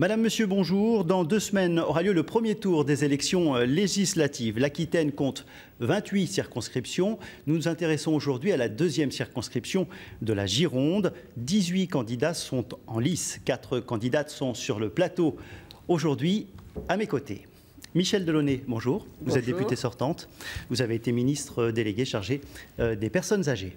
Madame, Monsieur, bonjour. Dans 2 semaines aura lieu le premier tour des élections législatives. L'Aquitaine compte 28 circonscriptions. Nous nous intéressons aujourd'hui à la 2e circonscription de la Gironde. 18 candidats sont en lice. 4 candidates sont sur le plateau. Aujourd'hui, à mes côtés, Michel Delaunay, bonjour. Vous êtes députée sortante. Vous avez été ministre délégué chargé des personnes âgées.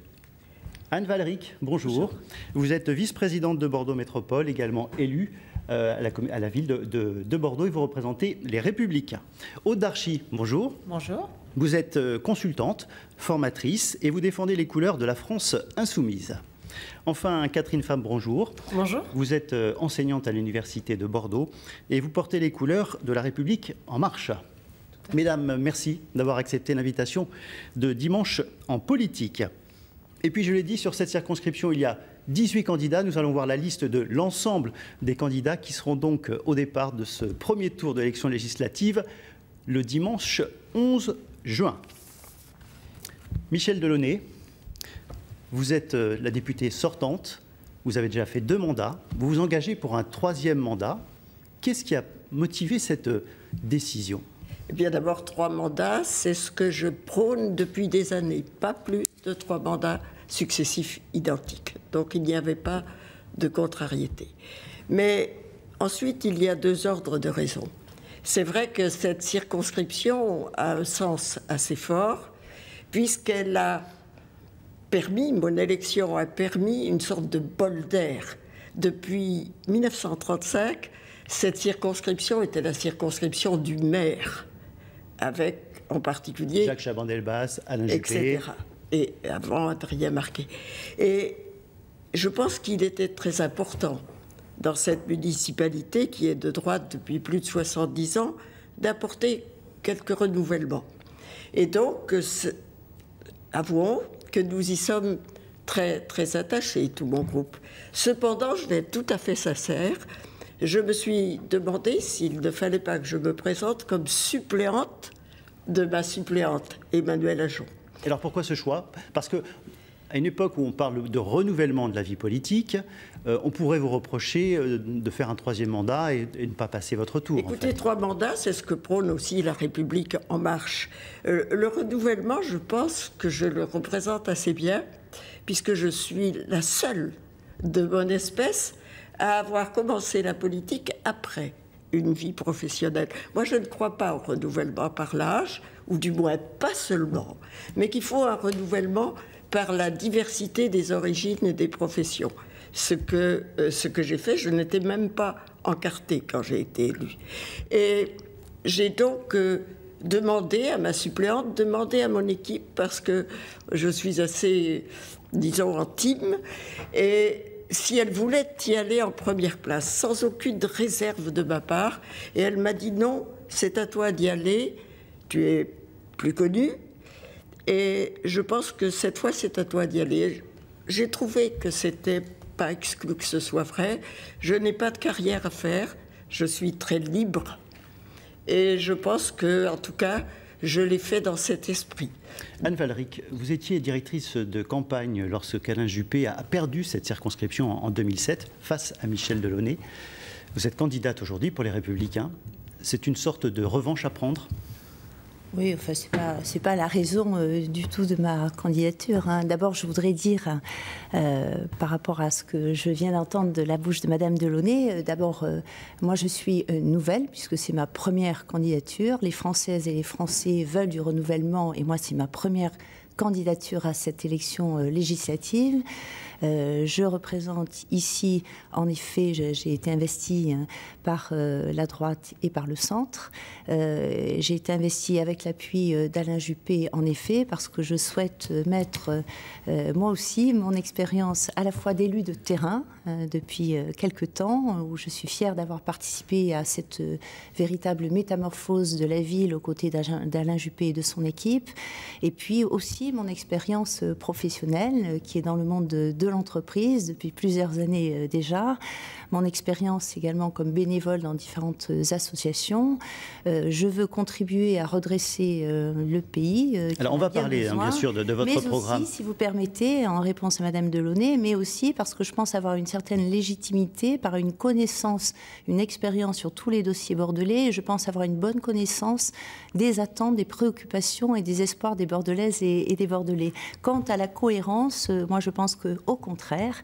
Anne Valeric, bonjour. Vous êtes vice-présidente de Bordeaux Métropole, également élue à la ville de Bordeaux, et vous représentez les Républicains. Aude Darchy, bonjour. Bonjour. Vous êtes consultante, formatrice, et vous défendez les couleurs de la France insoumise. Enfin, Catherine Fabre, bonjour. Bonjour. Vous êtes enseignante à l'Université de Bordeaux et vous portez les couleurs de la République en marche. Mesdames, merci d'avoir accepté l'invitation de Dimanche en politique. Et puis, je l'ai dit, sur cette circonscription, il y a 18 candidats. Nous allons voir la liste de l'ensemble des candidats qui seront donc au départ de ce premier tour d'élection législative le dimanche 11 juin. Michel Delaunay, vous êtes la députée sortante. Vous avez déjà fait 2 mandats. Vous vous engagez pour un 3e mandat. Qu'est-ce qui a motivé cette décision ? Eh bien, d'abord, 3 mandats, c'est ce que je prône depuis des années. Pas plus de 3 mandats successifs identiques. Donc, il n'y avait pas de contrariété. Mais ensuite, il y a 2 ordres de raisons. C'est vrai que cette circonscription a un sens assez fort, puisqu'elle a permis, mon élection a permis une sorte de bol d'air. Depuis 1935, cette circonscription était la circonscription du maire, avec en particulier Jacques Chaban-Delbas, Alain Juppé, etc. Et avant Adrien Marquet. Et je pense qu'il était très important dans cette municipalité qui est de droite depuis plus de 70 ans d'apporter quelques renouvellements. Et donc, avouons que nous y sommes très, très attachés, tout mon groupe. Cependant, je vais être tout à fait sincère, je me suis demandé s'il ne fallait pas que je me présente comme suppléante de ma suppléante, Emmanuelle Ajon. Alors pourquoi ce choix ? Parce que à une époque où on parle de renouvellement de la vie politique, on pourrait vous reprocher de faire un 3e mandat et ne pas passer votre tour. Écoutez, en fait. 3 mandats, c'est ce que prône aussi la République en marche. Le renouvellement, je pense que je le représente assez bien, puisque je suis la seule de mon espèce à avoir commencé la politique après une vie professionnelle. Moi, je ne crois pas au renouvellement par l'âge, ou du moins pas seulement, mais qu'il faut un renouvellement par la diversité des origines et des professions. Ce que j'ai fait, je n'étais même pas encartée quand j'ai été élue. Et j'ai donc demandé à ma suppléante, demandé à mon équipe, parce que je suis assez, disons, intime, et si elle voulait y aller en première place, sans aucune réserve de ma part. Et elle m'a dit non, c'est à toi d'y aller, tu es plus connue, et je pense que cette fois, c'est à toi d'y aller. J'ai trouvé que c'était pas exclu que ce soit vrai. Je n'ai pas de carrière à faire, je suis très libre, et je pense que, en tout cas, je l'ai fait dans cet esprit. Anne Valeric, vous étiez directrice de campagne lorsque Alain Juppé a perdu cette circonscription en 2007 face à Michel Delaunay. Vous êtes candidate aujourd'hui pour les Républicains. C'est une sorte de revanche à prendre ? Oui, enfin, c'est pas la raison du tout de ma candidature. Hein. D'abord, je voudrais dire, par rapport à ce que je viens d'entendre de la bouche de Madame Delaunay, d'abord, moi, je suis nouvelle, puisque c'est ma première candidature. Les Françaises et les Français veulent du renouvellement, et moi, c'est ma première candidature à cette élection législative. Je représente ici, en effet, j'ai été investie par la droite et par le centre. J'ai été investie avec l'appui d'Alain Juppé, en effet, parce que je souhaite mettre, moi aussi, mon expérience à la fois d'élu de terrain depuis quelque temps, où je suis fière d'avoir participé à cette véritable métamorphose de la ville aux côtés d'Alain Juppé et de son équipe, et puis aussi mon expérience professionnelle qui est dans le monde de l'entreprise depuis plusieurs années déjà, mon expérience également comme bénévole dans différentes associations. Je veux contribuer à redresser le pays. Alors on va parler bien sûr de votre programme. Mais aussi, si vous permettez, en réponse à Madame Delaunay, mais aussi parce que je pense avoir une certaine légitimité, par une connaissance, une expérience sur tous les dossiers bordelais. Et je pense avoir une bonne connaissance des attentes, des préoccupations et des espoirs des Bordelaises et des Bordelais. Quant à la cohérence, moi je pense qu'au contraire,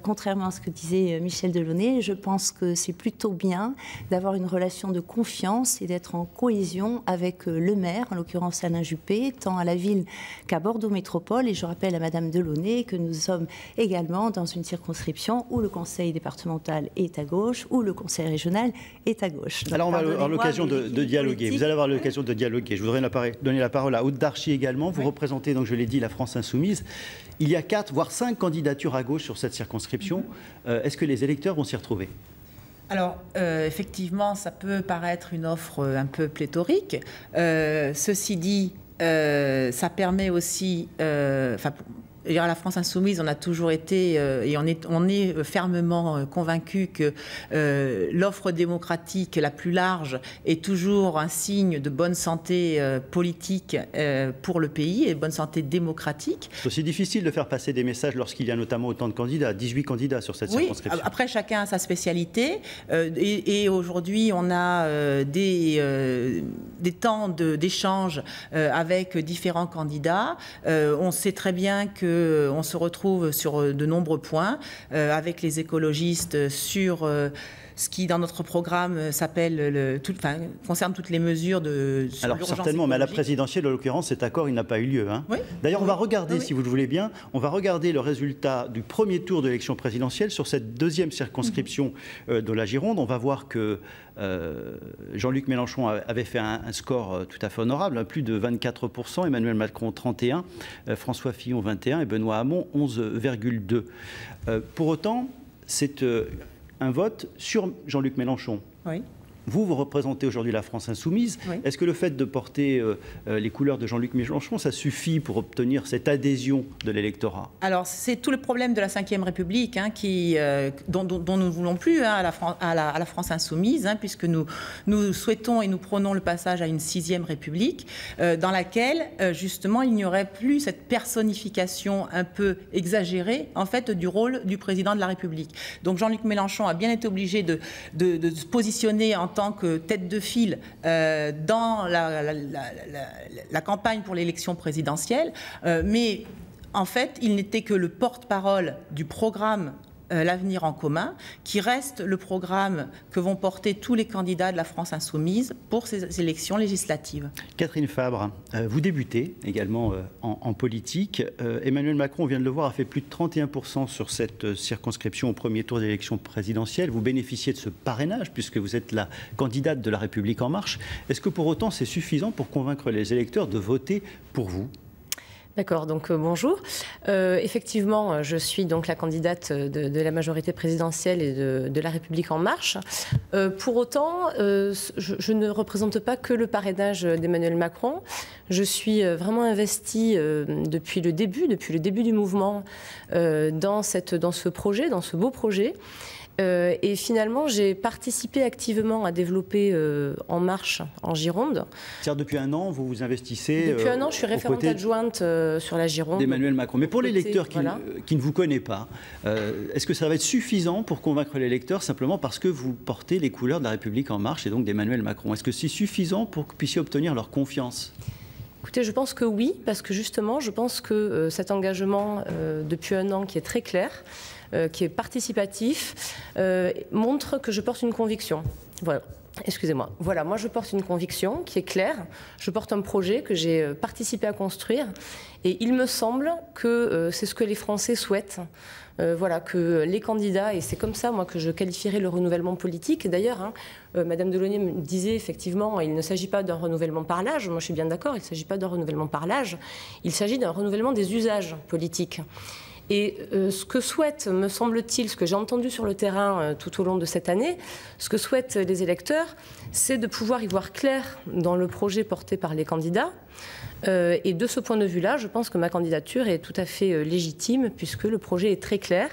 contrairement à ce que disait Michel Delaunay, je pense que c'est plutôt bien d'avoir une relation de confiance et d'être en cohésion avec le maire, en l'occurrence Alain Juppé, tant à la ville qu'à Bordeaux Métropole. Et je rappelle à Madame Delaunay que nous sommes également dans une circonscription où le conseil départemental est à gauche, où le conseil régional est à gauche. Donc, alors on va avoir l'occasion de dialoguer. Vous allez avoir l'occasion de dialoguer. Je voudrais donner la parole à Aude Darchi également. Vous représentez, donc je l'ai dit, la France Insoumise. Il y a 4, voire 5 candidatures à gauche sur cette circonscription. Est-ce que les électeurs vont s'y retrouver ? Alors, effectivement, ça peut paraître une offre un peu pléthorique. Ceci dit, ça permet aussi... à la France Insoumise, on a toujours été, et on est fermement convaincu que l'offre démocratique la plus large est toujours un signe de bonne santé politique pour le pays et bonne santé démocratique. C'est aussi difficile de faire passer des messages lorsqu'il y a notamment autant de candidats, 18 candidats sur cette circonscription. Après, chacun a sa spécialité. Et aujourd'hui, on a des temps d'échange avec différents candidats. On sait très bien que on se retrouve sur de nombreux points avec les écologistes sur ce qui, dans notre programme, concerne toutes les mesures de... Alors certainement, mais à la présidentielle, en l'occurrence, cet accord, il n'a pas eu lieu. Hein. Oui. D'ailleurs, on va regarder, si vous le voulez bien, on va regarder le résultat du premier tour de l'élection présidentielle sur cette deuxième circonscription de la Gironde. On va voir que Jean-Luc Mélenchon avait fait un score tout à fait honorable, plus de 24%, Emmanuel Macron 31%, François Fillon 21% et Benoît Hamon 11,2%. Pour autant, c'est un vote sur Jean-Luc Mélenchon. Oui. Vous représentez aujourd'hui la France Insoumise. Oui. Est-ce que le fait de porter les couleurs de Jean-Luc Mélenchon, ça suffit pour obtenir cette adhésion de l'électorat? Alors, c'est tout le problème de la Ve République dont nous ne voulons plus à la France Insoumise, puisque nous souhaitons et nous prônons le passage à une 6e République, dans laquelle, justement, il n'y aurait plus cette personnification un peu exagérée, en fait, du rôle du président de la République. Donc, Jean-Luc Mélenchon a bien été obligé de se positionner en tant que tête de file dans la campagne pour l'élection présidentielle, mais en fait, il n'était que le porte-parole du programme L'Avenir en commun, qui reste le programme que vont porter tous les candidats de la France Insoumise pour ces élections législatives. Catherine Fabre, vous débutez également en politique. Emmanuel Macron, on vient de le voir, a fait plus de 31% sur cette circonscription au premier tour de l'élection présidentielle. Vous bénéficiez de ce parrainage puisque vous êtes la candidate de La République En Marche. Est-ce que pour autant c'est suffisant pour convaincre les électeurs de voter pour vous ? D'accord, donc bonjour. Effectivement, je suis donc la candidate de la majorité présidentielle et de La République En Marche. Pour autant, je ne représente pas que le parrainage d'Emmanuel Macron. Je suis vraiment investie depuis le début du mouvement dans ce projet, dans ce beau projet. Et finalement, j'ai participé activement à développer En Marche en Gironde. C'est-à-dire depuis un an, vous vous investissez... Depuis un an, je suis référente adjointe sur la Gironde. D'Emmanuel Macron. Mais pour les lecteurs qui ne vous connaissent pas, est-ce que ça va être suffisant pour convaincre les lecteurs simplement parce que vous portez les couleurs de La République En Marche et donc d'Emmanuel Macron? Est-ce que c'est suffisant pour que vous puissiez obtenir leur confiance? Écoutez, je pense que oui, parce que justement, je pense que cet engagement depuis un an qui est très clair, qui est participatif, montre que je porte une conviction. Voilà. Excusez-moi. Voilà, moi je porte une conviction qui est claire. Je porte un projet que j'ai participé à construire. Et il me semble que c'est ce que les Français souhaitent. Voilà, que les candidats, et c'est comme ça moi que je qualifierais le renouvellement politique. D'ailleurs, Madame Delaunay me disait effectivement, il ne s'agit pas d'un renouvellement par l'âge. Moi je suis bien d'accord, il ne s'agit pas d'un renouvellement par l'âge. Il s'agit d'un renouvellement des usages politiques. Et ce que souhaitent, me semble-t-il, ce que j'ai entendu sur le terrain tout au long de cette année, ce que souhaitent les électeurs, c'est de pouvoir y voir clair dans le projet porté par les candidats, Et de ce point de vue-là, je pense que ma candidature est tout à fait légitime puisque le projet est très clair.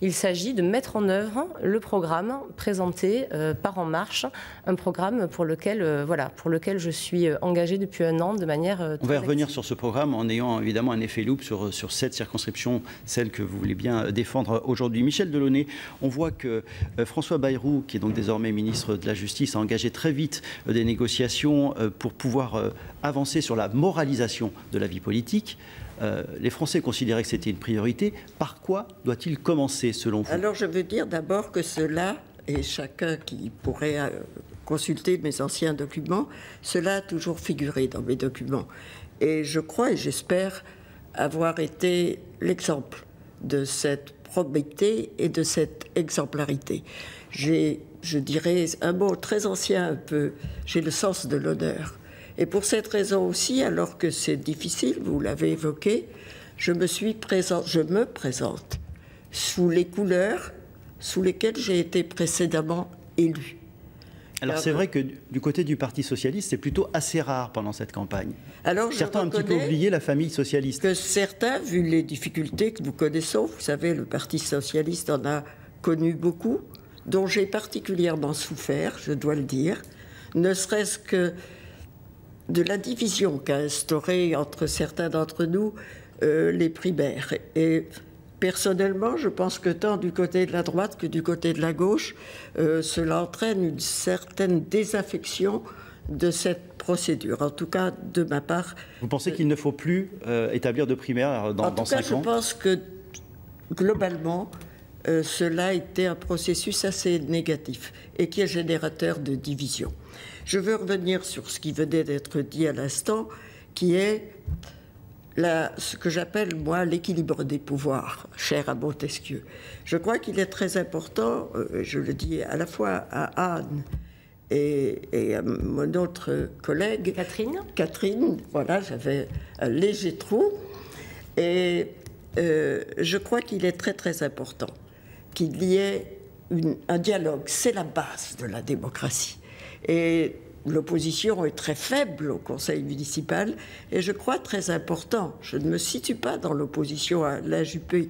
Il s'agit de mettre en œuvre le programme présenté par En Marche, un programme pour lequel je suis engagée depuis un an de manière On va revenir sur ce programme en ayant évidemment un effet loupe sur cette circonscription, celle que vous voulez bien défendre aujourd'hui. Michel Delaunay, on voit que François Bayrou, qui est donc désormais ministre de la Justice, a engagé très vite des négociations pour pouvoir avancer sur la moralisation de la vie politique. Les Français considéraient que c'était une priorité. Par quoi doit-il commencer, selon vous? Alors, je veux dire d'abord que cela, et chacun qui pourrait consulter mes anciens documents, cela a toujours figuré dans mes documents. Et je crois et j'espère avoir été l'exemple de cette probité et de cette exemplarité. J'ai, je dirais, un mot très ancien un peu, j'ai le sens de l'honneur. Et pour cette raison aussi, alors que c'est difficile, vous l'avez évoqué, je me présente sous les couleurs sous lesquelles j'ai été précédemment élu. Alors c'est vrai que du côté du Parti socialiste, c'est plutôt assez rare pendant cette campagne. Alors, certains ont un petit peu oublié la famille socialiste. Que certains, vu les difficultés que nous connaissons, vous savez, le Parti socialiste en a connu beaucoup, dont j'ai particulièrement souffert, je dois le dire, ne serait-ce que de la division qu'a instaurée entre certains d'entre nous les primaires. Et personnellement, je pense que tant du côté de la droite que du côté de la gauche, cela entraîne une certaine désaffection de cette procédure. En tout cas, de ma part... Vous pensez qu'il ne faut plus établir de primaire dans 5 ans? En tout cas, je pense que, globalement, cela a été un processus assez négatif et qui est générateur de division. Je veux revenir sur ce qui venait d'être dit à l'instant, qui est ce que j'appelle, moi, l'équilibre des pouvoirs, cher à Montesquieu. Je crois qu'il est très important, je le dis à la fois à Anne et à mon autre collègue... Catherine, voilà, j'avais un léger trou. Et je crois qu'il est très, très important qu'il y ait un dialogue. C'est la base de la démocratie. Et l'opposition est très faible au conseil municipal, et je crois très important. Je ne me situe pas dans l'opposition à la Juppé.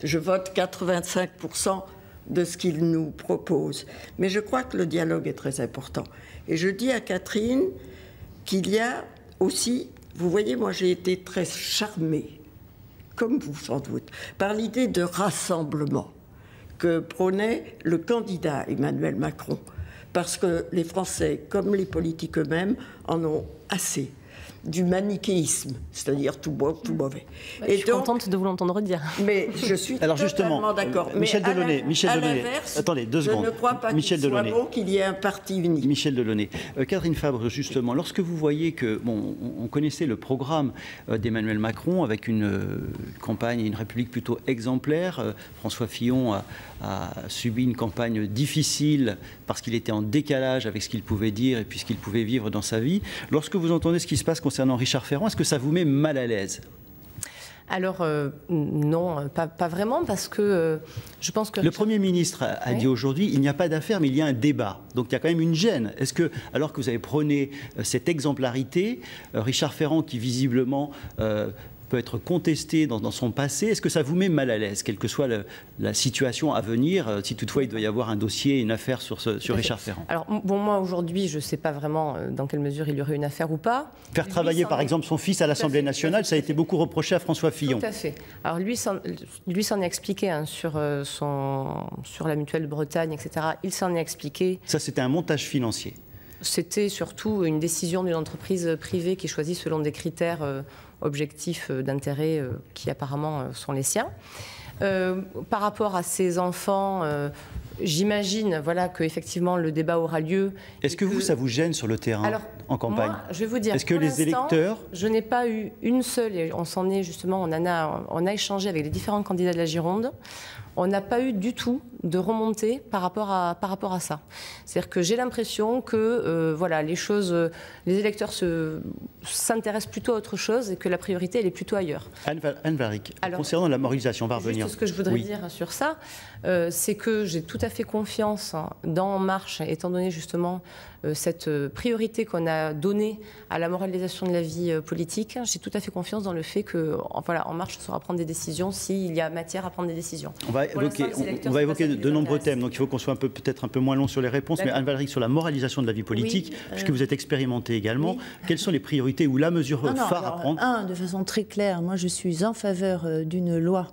Je vote 85% de ce qu'il nous propose. Mais je crois que le dialogue est très important. Et je dis à Catherine qu'il y a aussi... Vous voyez, moi j'ai été très charmée, comme vous sans doute, par l'idée de rassemblement que prônait le candidat Emmanuel Macron. Parce que les Français, comme les politiques eux-mêmes, en ont assez du manichéisme, c'est-à-dire tout bon, tout mauvais. Je suis contente de vous l'entendre dire. Mais je suis totalement d'accord. Michel Delaunay, attendez 2 secondes. Je ne crois pas qu'il soit bon qu'il y ait un parti unique. Michel Delaunay, Catherine Fabre, justement, lorsque vous voyez que, bon, on connaissait le programme d'Emmanuel Macron avec une campagne, une République plutôt exemplaire. François Fillon a subi une campagne difficile parce qu'il était en décalage avec ce qu'il pouvait dire et puis ce qu'il pouvait vivre dans sa vie. Lorsque vous entendez ce qui se passe concernant Richard Ferrand, est-ce que ça vous met mal à l'aise? Alors, non, pas vraiment, parce que je pense que... Le Premier ministre a dit aujourd'hui, il n'y a pas d'affaire, mais il y a un débat. Donc il y a quand même une gêne. Est-ce que, alors que vous avez prôné cette exemplarité, Richard Ferrand, qui visiblement peut être contesté dans son passé, est-ce que ça vous met mal à l'aise, quelle que soit la situation à venir, si toutefois il doit y avoir un dossier, une affaire sur Richard Ferrand? Alors, bon, moi, aujourd'hui, je ne sais pas vraiment dans quelle mesure il y aurait une affaire ou pas. Faire travailler, par exemple, son fils à l'Assemblée nationale, ça a été beaucoup reproché à François Fillon. Tout à fait. Alors, lui s'en est expliqué sur la Mutuelle de Bretagne, etc. Il s'en est expliqué. Ça, c'était un montage financier. C'était surtout une décision d'une entreprise privée qui choisit selon des critères objectifs d'intérêt qui apparemment sont les siens. Par rapport à ces enfants, j'imagine qu'effectivement le débat aura lieu. Est-ce que vous, ça vous gêne sur le terrain, en campagne? Moi, je vais vous dire, est-ce que les électeurs... Je n'ai pas eu une seule, et on s'en est justement, on a échangé avec les différents candidats de la Gironde, on n'a pas eu du tout de remonter par rapport à ça. C'est-à-dire que j'ai l'impression que voilà, les électeurs s'intéressent plutôt à autre chose et que la priorité, elle est plutôt ailleurs. Anne Varic, concernant la moralisation, on va revenir. Juste ce que je voudrais dire sur ça, c'est que j'ai tout à fait confiance dans En Marche, étant donné justement cette priorité qu'on a donnée à la moralisation de la vie politique. J'ai tout à fait confiance dans le fait que voilà, En Marche saura prendre des décisions s'il y a matière à prendre des décisions. On va évoquer de nombreux thèmes, donc il faut qu'on soit peut-être un peu moins long sur les réponses. Mais Anne Varic, sur la moralisation de la vie politique, puisque vous êtes expérimentée également, quelles sont les priorités ou la mesure phare à prendre? De façon très claire, moi je suis en faveur d'une loi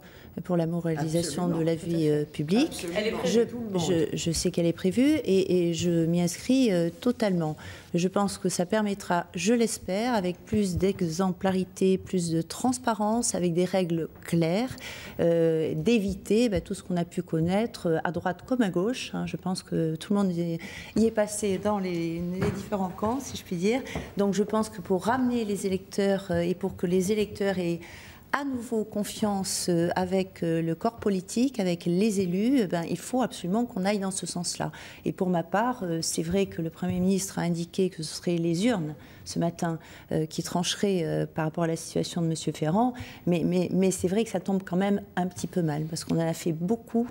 pour la moralisation de la vie publique. Je sais qu'elle est prévue et je m'y inscris totalement. Je pense que ça permettra, je l'espère, avec plus d'exemplarité, plus de transparence, avec des règles claires, d'éviter tout ce qu'on a pu connaître à droite comme à gauche. Je pense que tout le monde y est passé dans les différents camps, si je puis dire. Donc je pense que pour ramener les électeurs et pour que les électeurs aient à nouveau confiance avec le corps politique, avec les élus, il faut absolument qu'on aille dans ce sens-là. Et pour ma part, c'est vrai que le Premier ministre a indiqué que ce seraient les urnes ce matin qui trancheraient par rapport à la situation de M. Ferrand, mais c'est vrai que ça tombe quand même un petit peu mal, parce qu'on en a fait beaucoup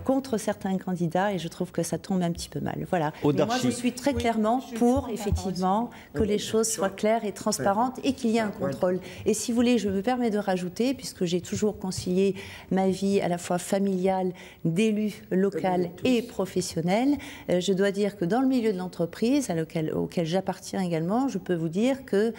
contre certains candidats et je trouve que ça tombe un petit peu mal. Voilà. Mais moi, je suis très clairement pour, effectivement, que les choses soient claires et transparentes et qu'il y ait un contrôle. Et si vous voulez, je me permets de rajouter, puisque j'ai toujours concilié ma vie à la fois familiale, d'élu local et professionnel, je dois dire que dans le milieu de l'entreprise, auquel j'appartiens également, je peux vous dire que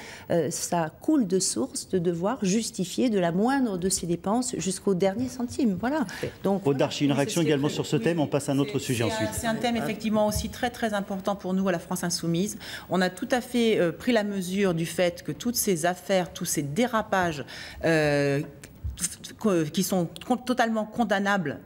ça coule de source de devoir justifier de la moindre de ses dépenses jusqu'au dernier centime. Voilà. Donc, Aude Darchi, une réaction également sur ce thème, on passe à un autre sujet ensuite. C'est un thème effectivement aussi très très important pour nous à la France Insoumise. On a tout à fait pris la mesure du fait que toutes ces affaires, tous ces dérapages qui sont totalement condamnables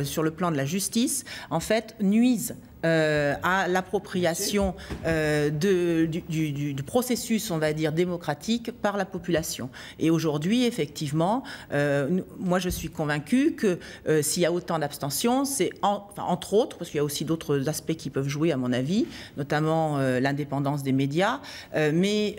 sur le plan de la justice, en fait, nuisent à l'appropriation du processus, on va dire, démocratique par la population. Et aujourd'hui, effectivement, moi je suis convaincue que s'il y a autant d'abstention, c'est entre autres, parce qu'il y a aussi d'autres aspects qui peuvent jouer à mon avis, notamment l'indépendance des médias, mais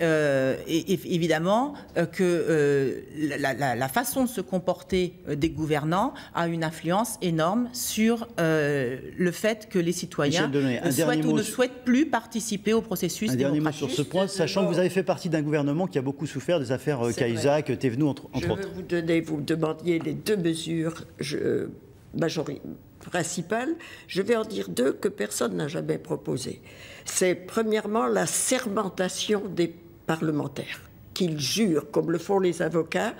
évidemment que la façon de se comporter des gouvernants a une influence énorme sur le fait que les citoyens ne souhaitent plus participer au processus démocratique. Un dernier mot sur ce point, sachant que vous avez fait partie d'un gouvernement qui a beaucoup souffert des affaires Cahuzac, Thévenoud, entre autres. Je vais vous demandiez les deux mesures principales. Je vais en dire deux que personne n'a jamais proposées. C'est premièrement la sermentation des parlementaires, qu'ils jurent, comme le font les avocats,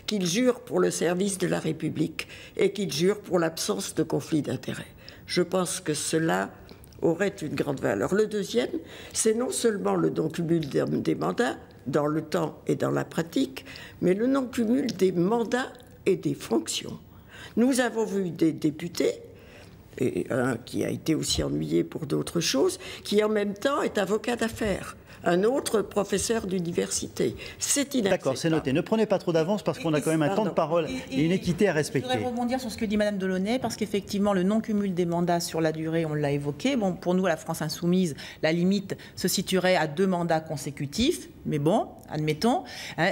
qu'ils jurent pour le service de la République et qu'ils jurent pour l'absence de conflit d'intérêts. Je pense que cela aurait une grande valeur. Le deuxième, c'est non seulement le non-cumul des mandats dans le temps et dans la pratique, mais le non-cumul des mandats et des fonctions. Nous avons vu des députés, et un qui a été aussi ennuyé pour d'autres choses, qui en même temps est avocat d'affaires. Un autre professeur d'université. C'est inacceptable. D'accord, c'est noté. Ne prenez pas trop d'avance parce qu'on a quand même un temps de parole et une équité à respecter. Je voudrais rebondir sur ce que dit Mme Delaunay, parce qu'effectivement, le non-cumul des mandats sur la durée, on l'a évoqué. Bon, pour nous, à la France Insoumise, la limite se situerait à 2 mandats consécutifs. Mais bon, admettons.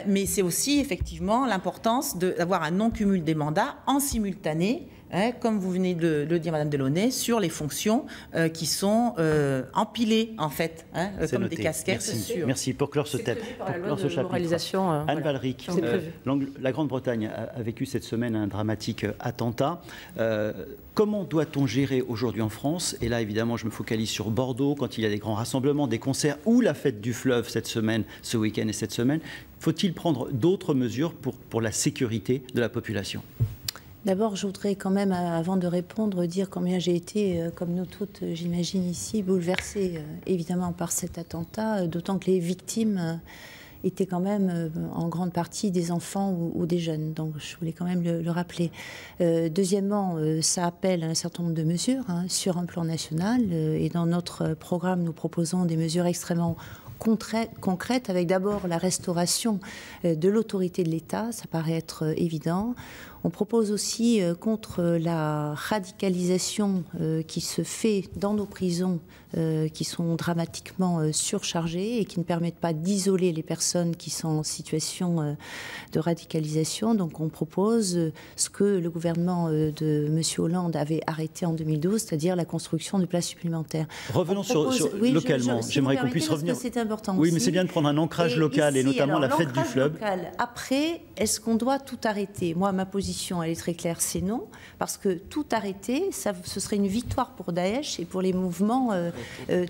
Mais c'est aussi, effectivement, l'importance d'avoir un non-cumul des mandats en simultané, comme vous venez de le dire, Madame Delaunay, sur les fonctions qui sont empilées, en fait, comme noté. Des casquettes. Merci. Pour clore ce thème, pour ce chapitre. Anne Varic, la Grande-Bretagne a vécu cette semaine un dramatique attentat. Comment doit-on gérer aujourd'hui en France? Et là, évidemment, je me focalise sur Bordeaux, quand il y a des grands rassemblements, des concerts ou la fête du fleuve cette semaine, ce week-end et cette semaine. Faut-il prendre d'autres mesures pour la sécurité de la population? D'abord, je voudrais quand même, avant de répondre, dire combien j'ai été, comme nous toutes, j'imagine ici, bouleversée évidemment par cet attentat, d'autant que les victimes étaient quand même en grande partie des enfants ou des jeunes. Donc je voulais quand même le rappeler. Deuxièmement, ça appelle un certain nombre de mesures sur un plan national. Et dans notre programme, nous proposons des mesures extrêmement concrètes, avec d'abord la restauration de l'autorité de l'État, ça paraît être évident. On propose aussi contre la radicalisation qui se fait dans nos prisons, qui sont dramatiquement surchargées et qui ne permettent pas d'isoler les personnes qui sont en situation de radicalisation. Donc on propose ce que le gouvernement de M. Hollande avait arrêté en 2012, c'est-à-dire la construction de places supplémentaires. Revenons sur localement. J'aimerais qu'on puisse revenir. C'est important oui, aussi. mais c'est bien de prendre un ancrage local et notamment la fête du fleuve. Après, est-ce qu'on doit tout arrêter? Moi, ma position, elle est très claire, c'est non, parce que tout arrêter, ce serait une victoire pour Daesh et pour les mouvements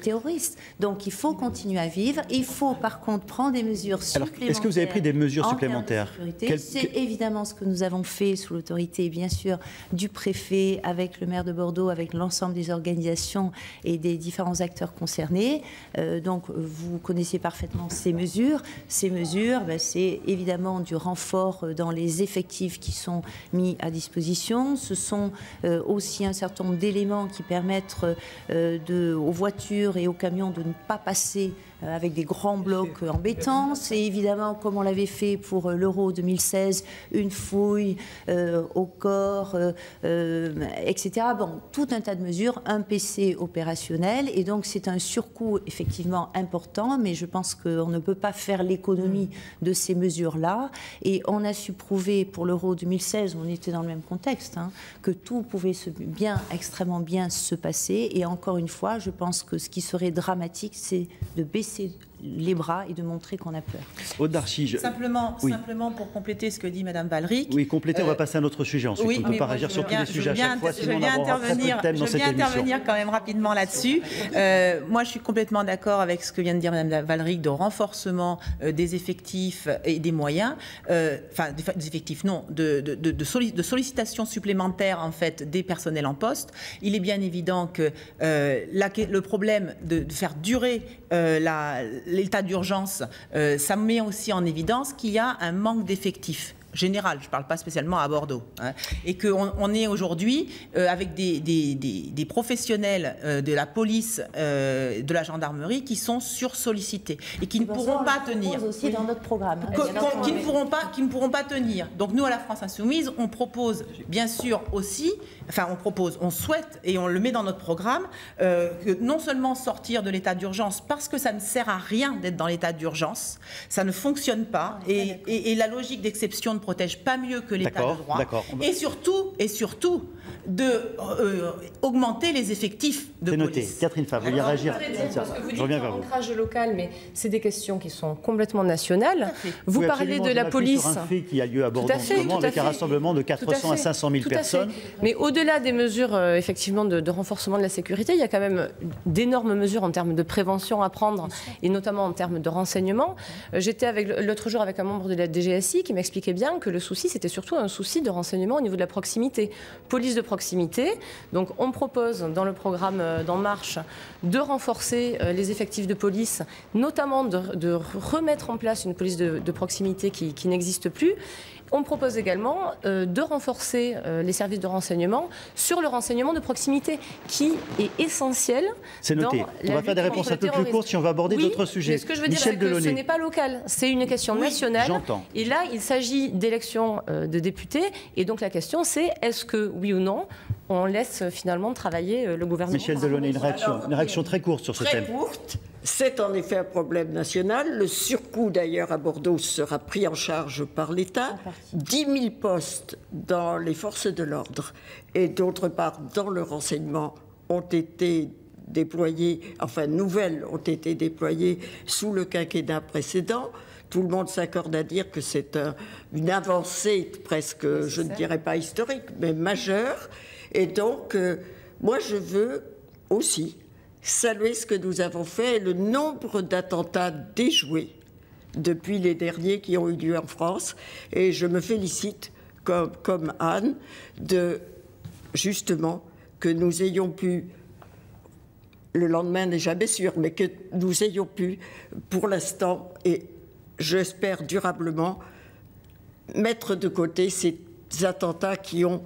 terroristes. Donc, il faut continuer à vivre. Il faut, par contre, prendre des mesures supplémentaires. Alors, est-ce que vous avez pris des mesures supplémentaires? C'est évidemment ce que nous avons fait sous l'autorité, bien sûr, du préfet, avec le maire de Bordeaux, avec l'ensemble des organisations et des différents acteurs concernés. Donc, vous connaissez parfaitement ces mesures. Ces mesures, c'est évidemment du renfort dans les effectifs qui sont mis à disposition. Ce sont aussi un certain nombre d'éléments qui permettent aux voitures et aux camions de ne pas passer avec des grands blocs en béton. C'est évidemment, comme on l'avait fait pour l'Euro 2016, une fouille au corps, etc. Bon, tout un tas de mesures, un PC opérationnel, et donc c'est un surcoût effectivement important, mais je pense qu'on ne peut pas faire l'économie de ces mesures-là. Et on a su prouver pour l'Euro 2016, on était dans le même contexte, que tout pouvait extrêmement bien se passer. Et encore une fois, je pense que ce qui serait dramatique, c'est de baisser les bras et de montrer qu'on a peur. Aude Darchy, simplement pour compléter ce que dit Madame Valric. Oui, compléter, on va passer à un autre sujet ensuite. Oui, on ne peut pas réagir sur tous les sujets à chaque fois, sinon on aura très peu de thèmes dans cette émission. Je vais intervenir quand même rapidement là-dessus. Moi, je suis complètement d'accord avec ce que vient de dire Madame Valric de renforcement des effectifs et des moyens. Enfin, des effectifs, non, de sollicitation supplémentaire, en fait, des personnels en poste. Il est bien évident que le problème de faire durer l'état d'urgence, ça met aussi en évidence qu'il y a un manque d'effectifs. Général, je ne parle pas spécialement à Bordeaux, et qu'on est aujourd'hui avec des professionnels de la police, de la gendarmerie qui sont sursollicités et qui ne pourront pas tenir. Aussi dans notre programme. Qui ne pourront pas tenir. Donc nous, à la France Insoumise, on propose bien sûr aussi, on souhaite et on le met dans notre programme, que non seulement sortir de l'état d'urgence parce que ça ne sert à rien d'être dans l'état d'urgence, ça ne fonctionne pas, et la logique d'exception ne protège pas mieux que l'état de droit. Et surtout augmenter les effectifs de police. C'est noté. Catherine Favre, vous vouliez réagir? Parce que vous dites ancrage local, mais c'est des questions qui sont complètement nationales. Vous parlez de la police. Sur un fait qui a lieu à Bordeaux en ce moment, avec un rassemblement de 400 à 500 000 personnes. Mais au-delà des mesures effectivement de renforcement de la sécurité, il y a quand même d'énormes mesures en termes de prévention à prendre, et notamment en termes de renseignement. J'étais l'autre jour avec un membre de la DGSI qui m'expliquait bien que le souci, c'était surtout un souci de renseignement au niveau de la proximité. Police de proximité. Donc on propose dans le programme d'En Marche de renforcer les effectifs de police, notamment de remettre en place une police de proximité qui n'existe plus. On propose également de renforcer les services de renseignement sur le renseignement de proximité, qui est essentiel. C'est noté. On va faire des réponses un peu plus courtes si on va aborder d'autres sujets. Mais ce que je veux dire, c'est que ce n'est pas local, c'est une question nationale. J'entends. Et là, il s'agit d'élections de députés. Et donc la question, c'est est-ce que, oui ou non, on laisse finalement travailler le gouvernement? Michel Delaunay, une réaction très courte sur ce thème. Très courte. C'est en effet un problème national. Le surcoût, d'ailleurs, à Bordeaux sera pris en charge par l'État. 10 000 postes dans les forces de l'ordre et d'autre part dans le renseignement ont été déployés, nouvelles ont été déployées sous le quinquennat précédent. Tout le monde s'accorde à dire que c'est une avancée presque, je ne dirais pas historique, mais majeure. Et donc, moi, je veux aussi saluer ce que nous avons fait et le nombre d'attentats déjoués depuis les derniers qui ont eu lieu en France. Et je me félicite, comme Anne, justement, que nous ayons pu, le lendemain n'est jamais sûr, mais que nous ayons pu, pour l'instant, et j'espère durablement, mettre de côté ces attentats qui ont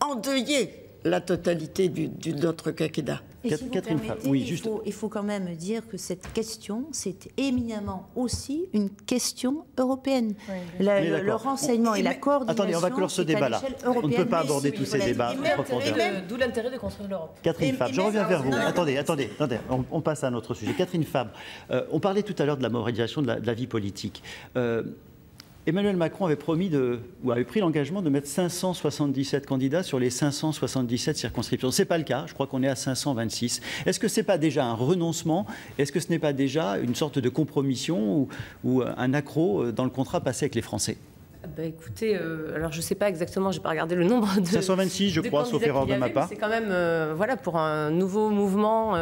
endeuillé la totalité de notre quinquennat. Et si vous Catherine permettez, Fabre, oui, juste. il faut quand même dire que cette question, c'est éminemment aussi une question européenne. Le renseignement et la coordination. Attendez, on va clore ce débat-là. On ne peut pas aborder tous ces débats en profondeur. D'où l'intérêt de construire l'Europe. Catherine Fabre, je reviens vers vous. Attendez, on passe à un autre sujet. Catherine Fabre, on parlait tout à l'heure de la moralisation de la vie politique. Emmanuel Macron avait pris l'engagement de mettre 577 candidats sur les 577 circonscriptions. Ce n'est pas le cas, je crois qu'on est à 526. Est-ce que ce n'est pas déjà un renoncement? Est-ce que ce n'est pas déjà une sorte de compromission ou un accroc dans le contrat passé avec les Français? Écoutez, alors je ne sais pas exactement, je n'ai pas regardé le nombre de... 526, je crois, sauf erreur de ma part. C'est quand même, pour un nouveau mouvement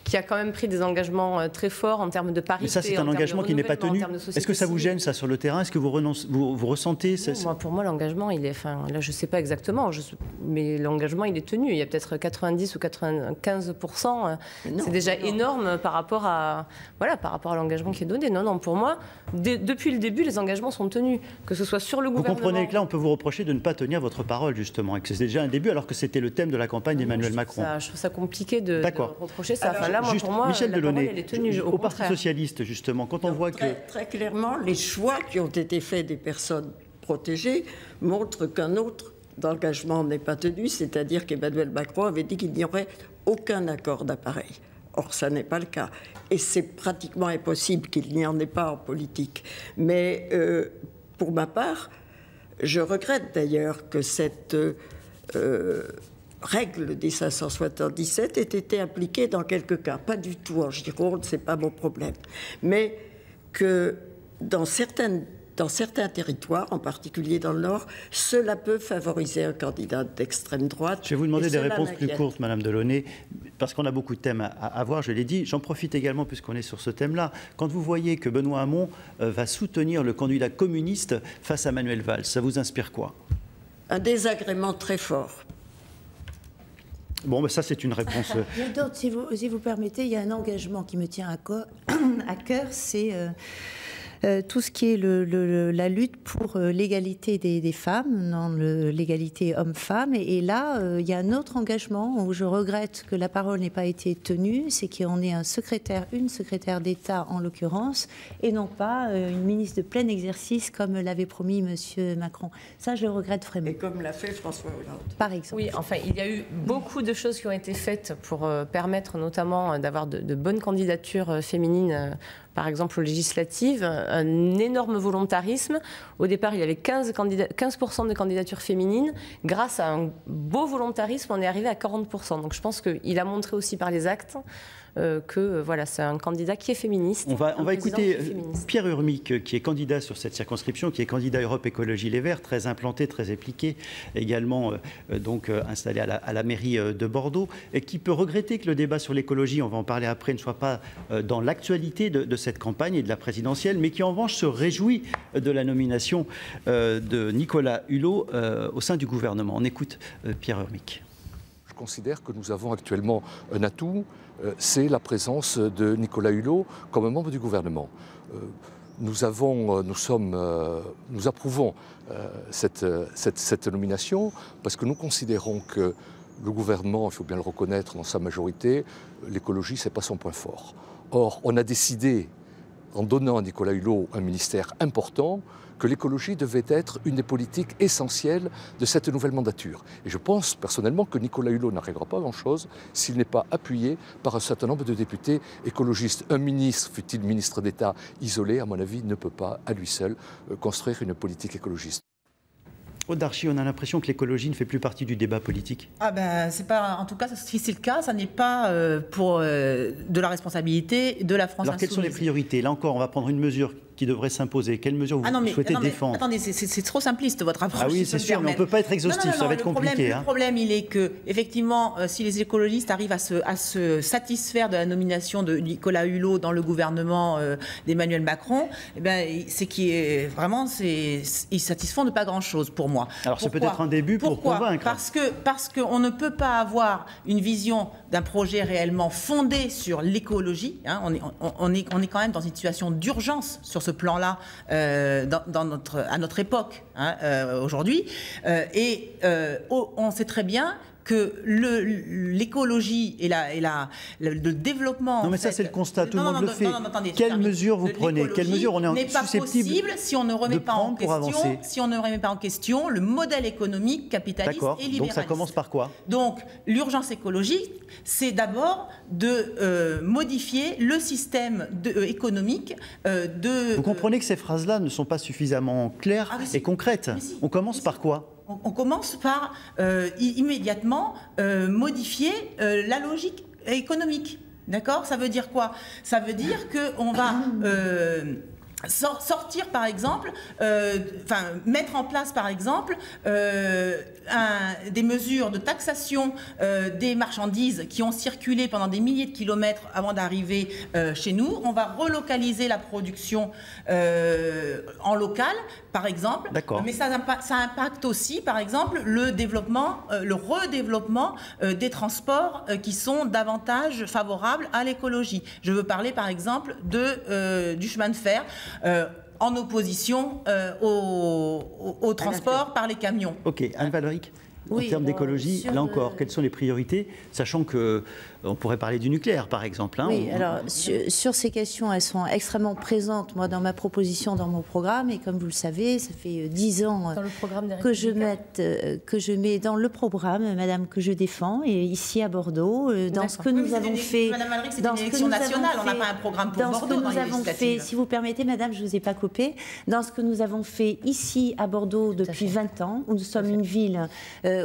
qui a quand même pris des engagements très forts en termes de parité. Mais ça, c'est un engagement qui n'est pas tenu. Est-ce que ça vous gêne, ça, sur le terrain? Est-ce que vous ressentez Pour moi, l'engagement, il est... là, je ne sais pas exactement, mais l'engagement, il est tenu. Il y a peut-être 90 ou 95%. C'est déjà énorme par rapport à l'engagement qui est donné. Non, pour moi, depuis le début, les engagements sont tenus. Que ce soit sur le gouvernement... Vous comprenez que là, on peut vous reprocher de ne pas tenir votre parole, justement, et que c'est déjà un début, alors que c'était le thème de la campagne d'Emmanuel Macron. Je trouve ça compliqué de reprocher ça. Alors, là, pour moi, Michel Delaunay, elle est tenue, au Parti socialiste, justement, quand on voit que... Très clairement, les choix qui ont été faits des personnes protégées montrent qu'un autre engagement n'est pas tenu, c'est-à-dire qu'Emmanuel Macron avait dit qu'il n'y aurait aucun accord d'appareil. Or, ça n'est pas le cas. Et c'est pratiquement impossible qu'il n'y en ait pas en politique. Mais pour ma part, je regrette d'ailleurs que cette... règle des 577 ait été appliquée dans quelques cas. Pas du tout en Gironde, c'est pas mon problème. Mais que dans certains territoires, en particulier dans le Nord, cela peut favoriser un candidat d'extrême droite. Je vais vous demander des réponses plus courtes, Madame Delaunay, parce qu'on a beaucoup de thèmes à voir, je l'ai dit. J'en profite également, puisqu'on est sur ce thème-là. Quand vous voyez que Benoît Hamon va soutenir le candidat communiste face à Manuel Valls, ça vous inspire quoi? Un désagrément très fort. Bon, ben ça, c'est une réponse. Il y a d'autres, si vous permettez, il y a un engagement qui me tient à cœur, c'est tout ce qui est la lutte pour l'égalité des femmes, l'égalité homme-femme. Et là, il y a un autre engagement où je regrette que la parole n'ait pas été tenue, c'est qu'on ait une secrétaire d'État en l'occurrence, et non pas une ministre de plein exercice comme l'avait promis M. Macron. Ça, je le regrette vraiment. Et comme l'a fait François Hollande. Par exemple. Oui, enfin, il y a eu beaucoup de choses qui ont été faites pour permettre notamment d'avoir de bonnes candidatures féminines. Par exemple, aux législatives, un énorme volontarisme. Au départ, il y avait 15% de candidatures féminines. Grâce à un beau volontarisme, on est arrivé à 40%. Donc je pense qu'il a montré aussi par les actes que voilà, c'est un candidat qui est féministe. On va écouter Pierre Urmic, qui est candidat sur cette circonscription, qui est candidat Europe Écologie Les Verts, très implanté, très impliqué, également installé à la mairie de Bordeaux, et qui peut regretter que le débat sur l'écologie, on va en parler après, ne soit pas dans l'actualité de cette campagne et de la présidentielle, mais qui en revanche se réjouit de la nomination de Nicolas Hulot au sein du gouvernement. On écoute Pierre Urmic. Je considère que nous avons actuellement un atout, c'est la présence de Nicolas Hulot comme membre du gouvernement. Nous approuvons cette nomination parce que nous considérons que le gouvernement, il faut bien le reconnaître dans sa majorité, l'écologie, ce n'est pas son point fort. Or, on a décidé, en donnant à Nicolas Hulot un ministère important, que l'écologie devait être une des politiques essentielles de cette nouvelle mandature. Et je pense personnellement que Nicolas Hulot n'arrivera pas à grand-chose s'il n'est pas appuyé par un certain nombre de députés écologistes. Un ministre, fût-il ministre d'État isolé, à mon avis, ne peut pas, à lui seul, construire une politique écologiste. Aude Darchi, on a l'impression que l'écologie ne fait plus partie du débat politique. C'est pas, en tout cas, si c'est le cas, ça n'est pas pour de la responsabilité de la France. Alors, quelles sont les priorités? Là encore, on va prendre une mesure qui devrait s'imposer. Quelle mesure vous souhaitez défendre? Attendez, c'est trop simpliste votre approche. Ah oui, c'est sûr, mais on ne peut pas être exhaustif, ça va être compliqué. Le problème, il est que, effectivement, si les écologistes arrivent à se satisfaire de la nomination de Nicolas Hulot dans le gouvernement d'Emmanuel Macron, c'est ils satisfont de pas grand-chose pour moi. Alors c'est peut-être un début pour convaincre. Parce qu'on ne peut pas avoir une vision d'un projet réellement fondé sur l'écologie. Hein, on est quand même dans une situation d'urgence sur ce plan-là à notre époque, hein, aujourd'hui. On sait très bien que l'écologie et le développement... Non, mais ça, c'est le constat, tout le monde le fait. Quelles mesures vous prenez? Quelles mesures on est pas possible si on ne remet pas en question, si on ne remet pas en question le modèle économique capitaliste et libéraliste. Donc ça commence par quoi? Donc l'urgence écologique, c'est d'abord de modifier le système économique Vous comprenez que ces phrases-là ne sont pas suffisamment claires et concrètes. On commence par quoi? On commence par immédiatement modifier la logique économique. D'accord? Ça veut dire quoi? Ça veut dire qu'on va sortir, par exemple, mettre en place, par exemple, des mesures de taxation des marchandises qui ont circulé pendant des milliers de kilomètres avant d'arriver chez nous. On va relocaliser la production en local, par exemple. Mais ça impacte aussi, par exemple, le redéveloppement des transports qui sont davantage favorables à l'écologie. Je veux parler, par exemple, du chemin de fer. En opposition au transport par les camions. Ok, Anne-Valérie, en termes d'écologie, là encore, quelles sont les priorités, sachant qu'on pourrait parler du nucléaire, par exemple. Oui, alors, sur ces questions, elles sont extrêmement présentes, moi, dans ma proposition, dans mon programme, et comme vous le savez, ça fait 10 ans que je mets dans le programme, madame, que je défends, et ici à Bordeaux, dans ce que nous avons fait... Madame Valérie, c'est une élection nationale, on n'a pas un programme pour Bordeaux dans les législatives. Si vous permettez, madame, je ne vous ai pas coupé, dans ce que nous avons fait ici à Bordeaux depuis 20 ans, où nous sommes une ville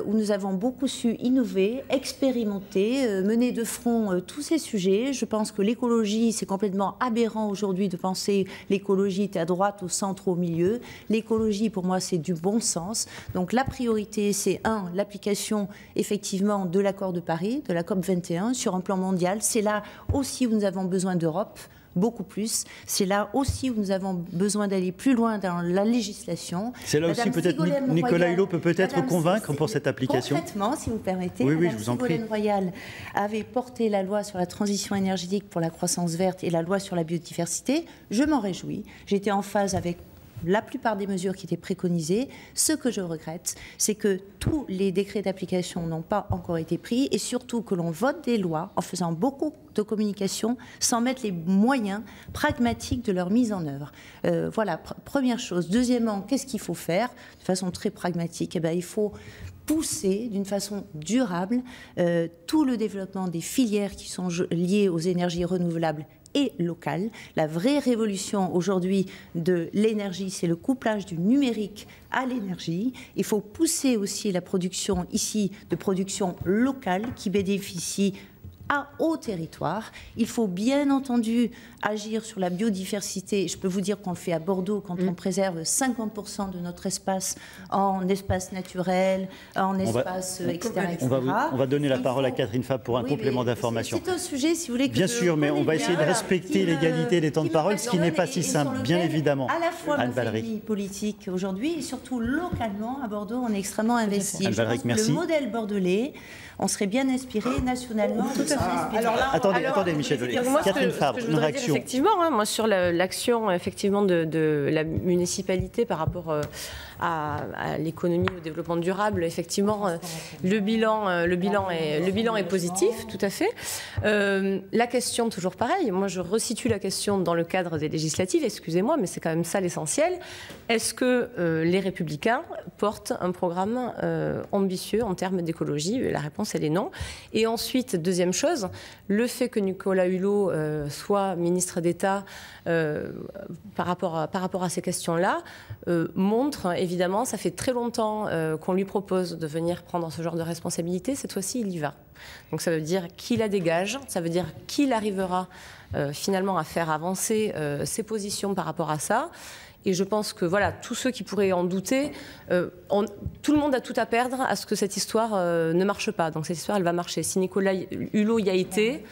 où nous avons beaucoup su innover, expérimenter, mener de front tous ces sujets. Je pense que l'écologie, c'est complètement aberrant aujourd'hui de penser l'écologie à droite, au centre, au milieu. L'écologie, pour moi, c'est du bon sens. Donc la priorité, c'est l'application effectivement de l'accord de Paris, de la COP 21 sur un plan mondial. C'est là aussi où nous avons besoin d'Europe. Beaucoup plus. C'est là aussi où nous avons besoin d'aller plus loin dans la législation. C'est là aussi peut-être Nicolas Hulot peut peut-être convaincre pour cette application. Concrètement, si vous permettez, oui, je vous en prie. Ségolène Royal avait porté la loi sur la transition énergétique pour la croissance verte et la loi sur la biodiversité. Je m'en réjouis. J'étais en phase avec la plupart des mesures qui étaient préconisées. Ce que je regrette, c'est que tous les décrets d'application n'ont pas encore été pris et surtout que l'on vote des lois en faisant beaucoup de communication sans mettre les moyens pragmatiques de leur mise en œuvre. Voilà, première chose. Deuxièmement, qu'est-ce qu'il faut faire de façon très pragmatique? Il faut pousser d'une façon durable tout le développement des filières qui sont liées aux énergies renouvelables et locale. La vraie révolution aujourd'hui de l'énergie, c'est le couplage du numérique à l'énergie. Il faut pousser aussi la production ici de production locale qui bénéficie au territoire. Il faut bien entendu agir sur la biodiversité. Je peux vous dire qu'on le fait à Bordeaux quand on préserve 50% de notre espace en espace naturel, en espace etc. On va donner la parole à Catherine Fabre pour un complément d'information. C'est un sujet, si vous voulez, que bien sûr, mais on va essayer de respecter l'égalité des temps de parole, ce qui n'est pas si simple, bien évidemment. À la fois Anne-Valérie politique aujourd'hui et surtout localement à Bordeaux, on est extrêmement investi. Anne-Valérie, merci. Le modèle bordelais, on serait bien inspiré nationalement. Attendez, Michel Delay. Catherine Fabre, une réaction. Effectivement, moi sur l'action effectivement de la municipalité par rapport à l'économie, au développement durable, effectivement, le bilan est positif, tout à fait. La question, toujours pareil, moi je resitue la question dans le cadre des législatives, excusez-moi, mais c'est quand même ça l'essentiel. Est-ce que les Républicains portent un programme ambitieux en termes d'écologie? La réponse, elle est non. Et ensuite, deuxième chose, le fait que Nicolas Hulot soit ministre d'État par rapport à ces questions-là montre, évidemment, ça fait très longtemps qu'on lui propose de venir prendre ce genre de responsabilité. Cette fois-ci, il y va. Donc ça veut dire qu'il la dégage, ça veut dire qu'il arrivera finalement à faire avancer ses positions par rapport à ça. Et je pense que voilà, tous ceux qui pourraient en douter, tout le monde a tout à perdre à ce que cette histoire ne marche pas. Donc cette histoire, elle va marcher. Si Nicolas Hulot y a été,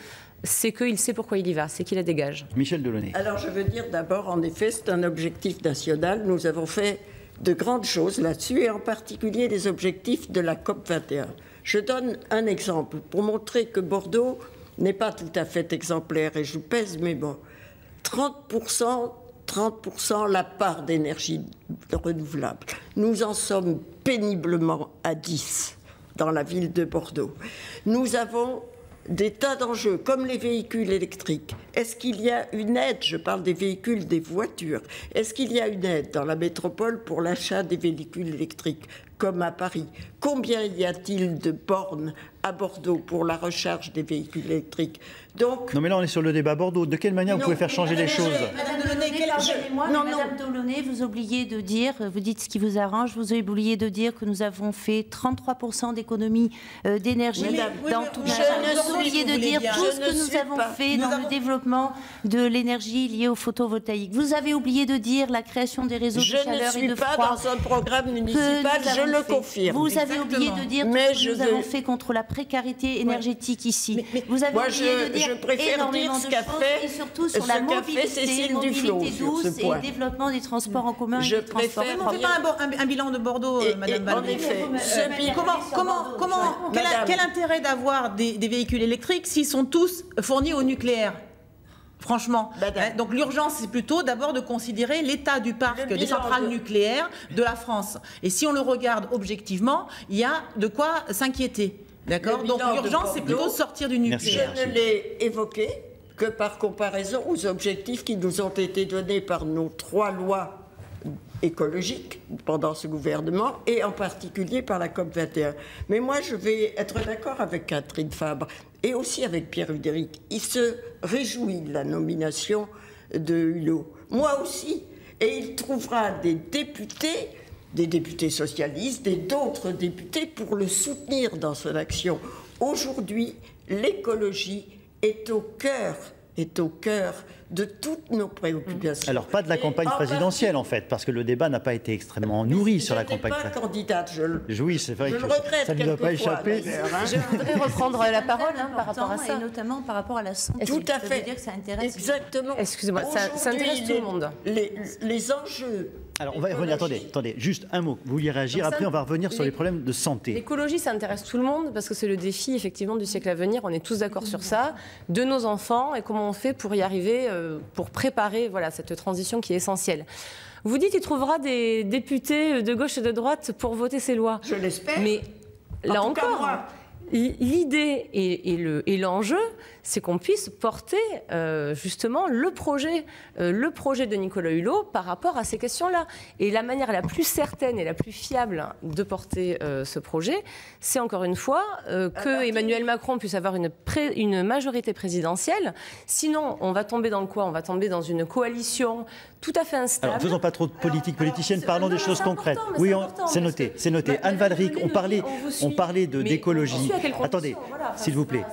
c'est qu'il sait pourquoi il y va, c'est qu'il la dégage. Michel Delaunay. Alors je veux dire d'abord, en effet, c'est un objectif national. Nous avons fait de grandes choses là-dessus, et en particulier les objectifs de la COP 21. Je donne un exemple pour montrer que Bordeaux n'est pas tout à fait exemplaire, et je pèse mes mots. 30% la part d'énergie renouvelable. Nous en sommes péniblement à 10. dans la ville de Bordeaux. Nous avons des tas d'enjeux, comme les véhicules électriques. Est-ce qu'il y a une aide, je parle des véhicules, des voitures, est-ce qu'il y a une aide dans la métropole pour l'achat des véhicules électriques, comme à Paris? Combien y a-t-il de bornes à Bordeaux pour la recharge des véhicules électriques? Donc, non mais là on est sur le débat Bordeaux. De quelle manière vous pouvez faire changer les choses? Madame Delaunay, Madame Delaunay, vous oubliez de dire, vous dites ce qui vous arrange, vous avez oublié de dire que nous avons fait 33% d'économie d'énergie dans toute la chaîne. Vous oubliez de dire tout ce que nous avons fait dans le développement de l'énergie liée au photovoltaïque. Vous avez oublié de dire la création des réseaux de chaleur et de froid. Je ne suis pas dans un programme municipal, je le confirme. Vous avez oublié de dire tout ce que nous avons fait contre la précarité énergétique ici. Vous avez oublié de dire je préfère dire ce qu'a fait, et surtout sur la mobilité douce et le développement des transports en commun. Je préfère. On ne fait pas un bilan de Bordeaux, Madame Ballon. En effet. Quel intérêt d'avoir des véhicules électriques s'ils sont tous fournis au nucléaire? Franchement. Donc l'urgence, c'est plutôt d'abord de considérer l'état du parc des centrales nucléaires de la France. Et si on le regarde objectivement, il y a de quoi s'inquiéter. D'accord. Donc l'urgence, c'est plutôt de sortir du nucléaire. Je ne l'ai évoqué que par comparaison aux objectifs qui nous ont été donnés par nos 3 lois écologiques pendant ce gouvernement et en particulier par la COP21. Mais moi, je vais être d'accord avec Catherine Fabre et aussi avec Pierre Uderich. Il se réjouit de la nomination de Hulot. Moi aussi. Et il trouvera des députés socialistes et d'autres députés pour le soutenir dans son action. Aujourd'hui, l'écologie est au cœur de toutes nos préoccupations. Alors, pas de la campagne présidentielle, en fait, parce que le débat n'a pas été extrêmement nourri sur la campagne présidentielle. Je n'étais pas candidate, oui, c'est vrai je que le regrette ça ne doit pas échapper. Je voudrais reprendre la parole par rapport à ça. Et notamment par rapport à la santé. Tout à fait. Ça veut dire que ça intéresse. Exactement. Excusez-moi, ça intéresse tout le monde. Les enjeux. Alors, on va y revenir. Attendez, juste un mot. Vous vouliez réagir, après on va revenir sur les problèmes de santé. L'écologie, ça intéresse tout le monde parce que c'est le défi, effectivement, du siècle à venir. On est tous d'accord sur ça, de nos enfants et comment on fait pour y arriver, pour préparer cette transition qui est essentielle. Vous dites qu'il trouvera des députés de gauche et de droite pour voter ces lois. Je l'espère. Mais là encore, l'idée et l'enjeu, c'est qu'on puisse porter justement le projet de Nicolas Hulot par rapport à ces questions-là. Et la manière la plus certaine et la plus fiable de porter ce projet, c'est encore une fois que Emmanuel Macron puisse avoir une majorité présidentielle. Sinon, on va tomber dans le quoi? On va tomber dans une coalition tout à fait instable. Alors, faisons pas trop de politique politicienne, parlons des choses concrètes. Oui, c'est noté, c'est noté. Anne Valric, on parlait d'écologie. Attendez, s'il vous plaît.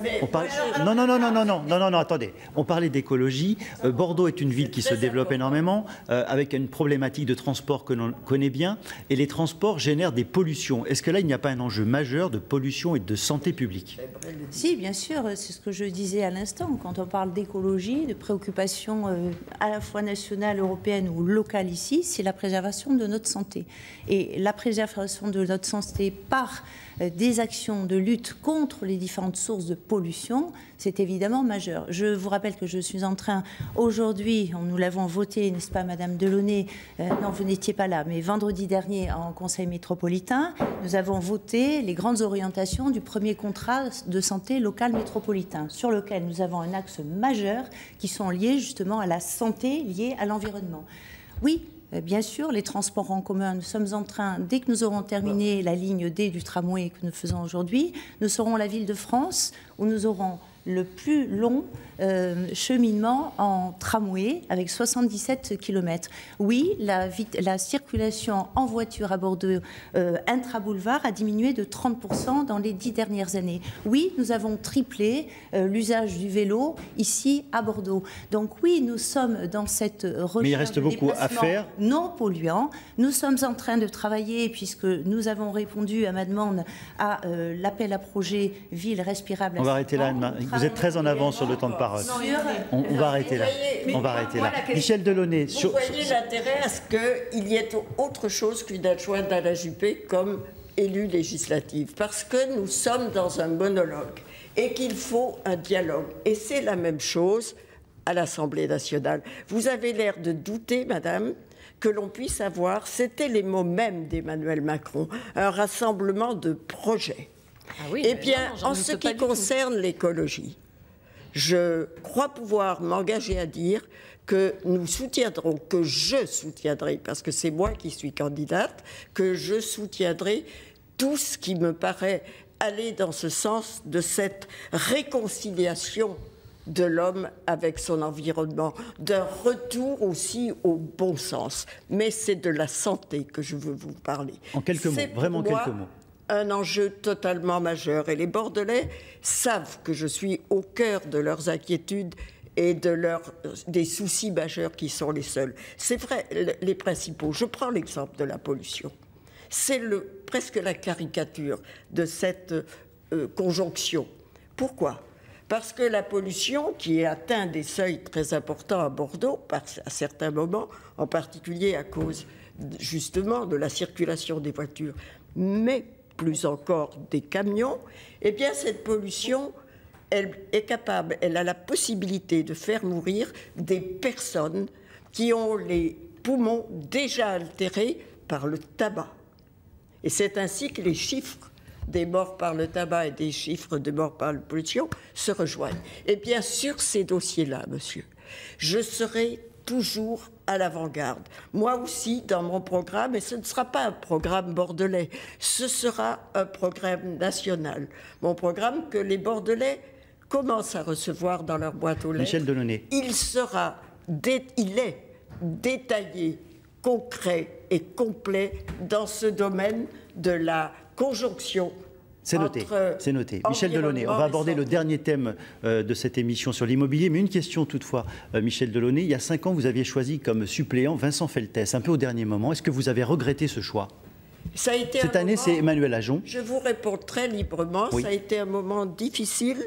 Non, attendez. On parlait d'écologie. Bordeaux est une ville qui se développe énormément, avec une problématique de transport que l'on connaît bien, et les transports génèrent des pollutions. Est-ce que là, il n'y a pas un enjeu majeur de pollution et de santé publique? Si, bien sûr, c'est ce que je disais à l'instant. Quand on parle d'écologie, de préoccupations à la fois nationales, européennes ou locales ici, c'est la préservation de notre santé. Et la préservation de notre santé par des actions de lutte contre les différentes sources de pollution, c'est évidemment majeur. Je vous rappelle que je suis en train, aujourd'hui, nous l'avons voté, n'est-ce pas, Madame Delaunay? Non, vous n'étiez pas là, mais vendredi dernier, en Conseil métropolitain, nous avons voté les grandes orientations du premier contrat de santé local métropolitain, sur lequel nous avons un axe majeur qui sont liés justement à la santé, liée à l'environnement. Oui, bien sûr, les transports en commun, nous sommes en train, dès que nous aurons terminé la ligne D du tramway que nous faisons aujourd'hui, nous serons la ville de France où nous aurons le plus long cheminement en tramway avec 77 km. Oui, la circulation en voiture à Bordeaux intra-boulevard a diminué de 30% dans les 10 dernières années. Oui, nous avons triplé l'usage du vélo ici à Bordeaux. Donc oui, nous sommes dans cette recherche. Mais il reste beaucoup à faire. Non polluants. Nous sommes en train de travailler, puisque nous avons répondu à ma demande à l'appel à projet Ville respirable. On va arrêter là, Anne-Marie. Vous êtes très en avance sur le temps de parole. On va arrêter là. On va arrêter là. Michel Delaunay. Vous voyez l'intérêt à ce qu'il y ait autre chose qu'une adjointe à la Juppé comme élue législative. Parce que nous sommes dans un monologue et qu'il faut un dialogue. Et c'est la même chose à l'Assemblée nationale. Vous avez l'air de douter, madame, que l'on puisse avoir, c'était les mots mêmes d'Emmanuel Macron, un rassemblement de projets. Ah oui, Eh bien, non, j'en en doute ce pas qui du tout. concerne l'écologie, je crois pouvoir m'engager à dire que nous soutiendrons, que je soutiendrai, parce que c'est moi qui suis candidate, que je soutiendrai tout ce qui me paraît aller dans ce sens de cette réconciliation de l'homme avec son environnement, d'un retour aussi au bon sens. Mais c'est de la santé que je veux vous parler. En quelques mots, C'est pour vraiment moi quelques mots. Un enjeu totalement majeur. Et les Bordelais savent que je suis au cœur de leurs inquiétudes et des soucis majeurs qui sont les seuls. C'est vrai, les principaux. Je prends l'exemple de la pollution. C'est presque la caricature de cette conjonction. Pourquoi ? Parce que la pollution, qui atteint des seuils très importants à Bordeaux, à certains moments, en particulier à cause justement de la circulation des voitures, mais plus encore des camions, eh bien cette pollution, elle est capable, elle a la possibilité de faire mourir des personnes qui ont les poumons déjà altérés par le tabac. Et c'est ainsi que les chiffres des morts par le tabac et des chiffres de morts par la pollution se rejoignent. Et bien sur ces dossiers-là, monsieur, je serai toujours à l'avant-garde. Moi aussi, dans mon programme, et ce ne sera pas un programme bordelais, ce sera un programme national. Mon programme que les Bordelais commencent à recevoir dans leur boîte aux lettres. Michel Delaunay. Il est détaillé, concret et complet dans ce domaine de la conjonction. C'est noté, c'est noté. Michel Delaunay, on va aborder le dernier thème de cette émission sur l'immobilier, mais une question toutefois, Michel Delaunay. Il y a 5 ans, vous aviez choisi comme suppléant Vincent Feltès, un peu au dernier moment. Est-ce que vous avez regretté ce choix ? Ça a été Cette année, c'est Emmanuel Ajon. Je vous réponds très librement. Oui. Ça a été un moment difficile.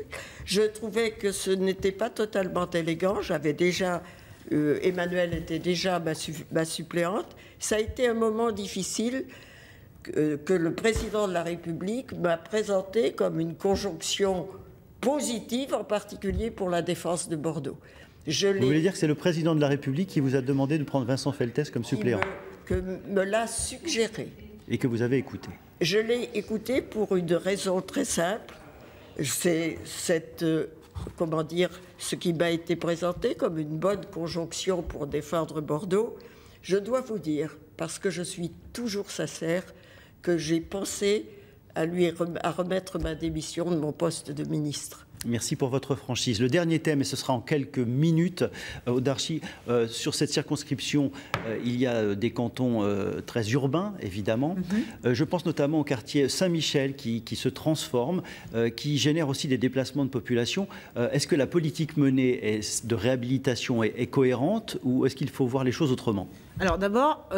Je trouvais que ce n'était pas totalement élégant. J'avais déjà... Emmanuel était déjà ma suppléante. Ça a été un moment difficile que le président de la République m'a présenté comme une conjonction positive, en particulier pour la défense de Bordeaux. Vous voulez dire que c'est le président de la République qui vous a demandé de prendre Vincent Feltès comme suppléant ? Que me l'a suggéré. Et que vous avez écouté ? Je l'ai écouté pour une raison très simple. C'est ce qui m'a été présenté comme une bonne conjonction pour défendre Bordeaux. Je dois vous dire, parce que je suis toujours sincère, que j'ai pensé à remettre ma démission de mon poste de ministre. Merci pour votre franchise. Le dernier thème, et ce sera en quelques minutes, Audarchi, sur cette circonscription, il y a des cantons très urbains, évidemment. Je pense notamment au quartier Saint-Michel qui se transforme, qui génère aussi des déplacements de population. Est-ce que la politique menée de réhabilitation est cohérente ou est-ce qu'il faut voir les choses autrement ? Alors d'abord,